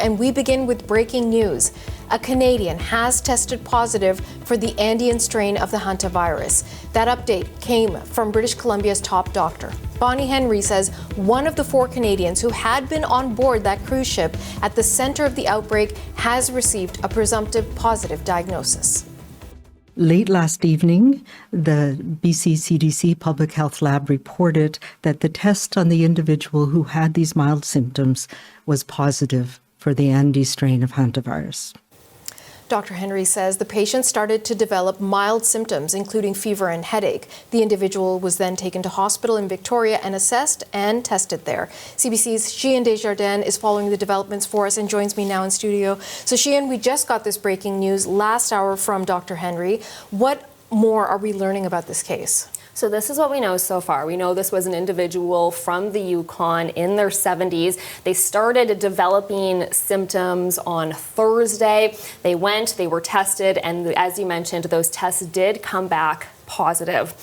and we begin with breaking news. A Canadian has tested positive for the Andean strain of the hantavirus. That update came from British Columbia's top doctor. Bonnie Henry says one of the 4 Canadians who had been on board that cruise ship at the center of the outbreak has received a presumptive positive diagnosis. Late last evening, the BC CDC Public Health Lab reported that the test on the individual who had these mild symptoms was positive for the Andes strain of hantavirus. Dr. Henry says the patient started to develop mild symptoms, including fever and headache. The individual was then taken to hospital in Victoria and assessed and tested there. CBC's Sheehan Desjardins is following the developments for us and joins me now in studio. So Sheehan, we just got this breaking news last hour from Dr. Henry. What more are we learning about this case? So this is what we know so far. We know this was an individual from the Yukon in their 70s. They started developing symptoms on Thursday. They were tested, and as you mentioned, those tests did come back positive.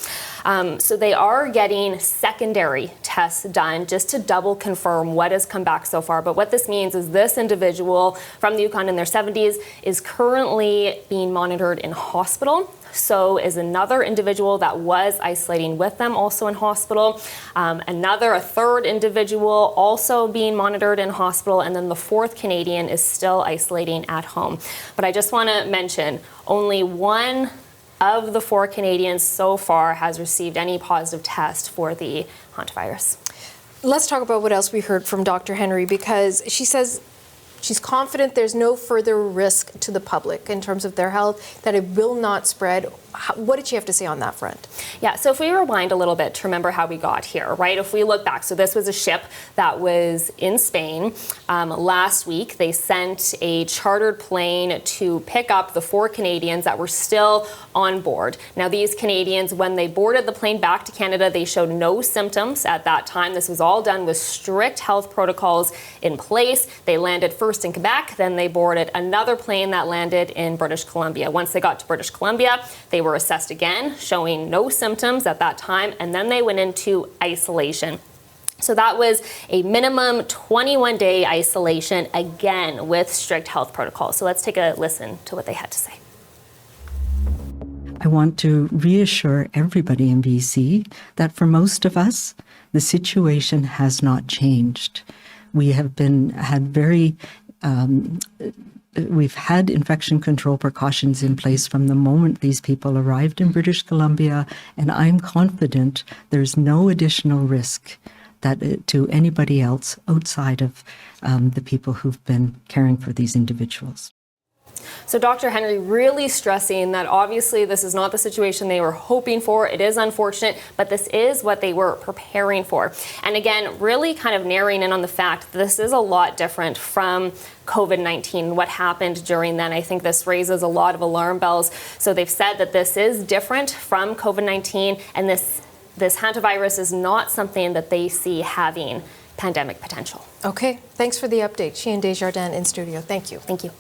So they are getting secondary tests done just to double confirm what has come back so far. But what this means is this individual from the Yukon in their 70s is currently being monitored in hospital. So is another individual that was isolating with them, also in hospital. A third individual also being monitored in hospital. And then the 4th Canadian is still isolating at home. But I just want to mention, only one of the 4 Canadians so far has received any positive test for the hantavirus. Let's talk about what else we heard from Dr. Henry, because she says she's confident there's no further risk to the public in terms of their health, that it will not spread. What did she have to say on that front? Yeah, so if we rewind a little bit to remember how we got here, right? If we look back, so this was a ship that was in Spain. Last week, they sent a chartered plane to pick up the 4 Canadians that were still on board. Now, these Canadians, when they boarded the plane back to Canada, they showed no symptoms at that time. This was all done with strict health protocols in place. They landed first in Quebec, then they boarded another plane that landed in British Columbia. Once they got to British Columbia, they were assessed again, showing no symptoms at that time, and then they went into isolation. So that was a minimum 21-day isolation, again with strict health protocols. So let's take a listen to what they had to say. I want to reassure everybody in BC that for most of us, the situation has not changed. We have we've had infection control precautions in place from the moment these people arrived in British Columbia, and I'm confident there's no additional risk to anybody else outside of the people who've been caring for these individuals. So Dr. Henry really stressing that obviously this is not the situation they were hoping for. It is unfortunate, but this is what they were preparing for. And again, really kind of narrowing in on the fact that this is a lot different from COVID-19, what happened during then. I think this raises a lot of alarm bells. So they've said that this is different from COVID-19, and this hantavirus is not something that they see having pandemic potential. Okay, thanks for the update. Sheehan Desjardins in studio. Thank you. Thank you.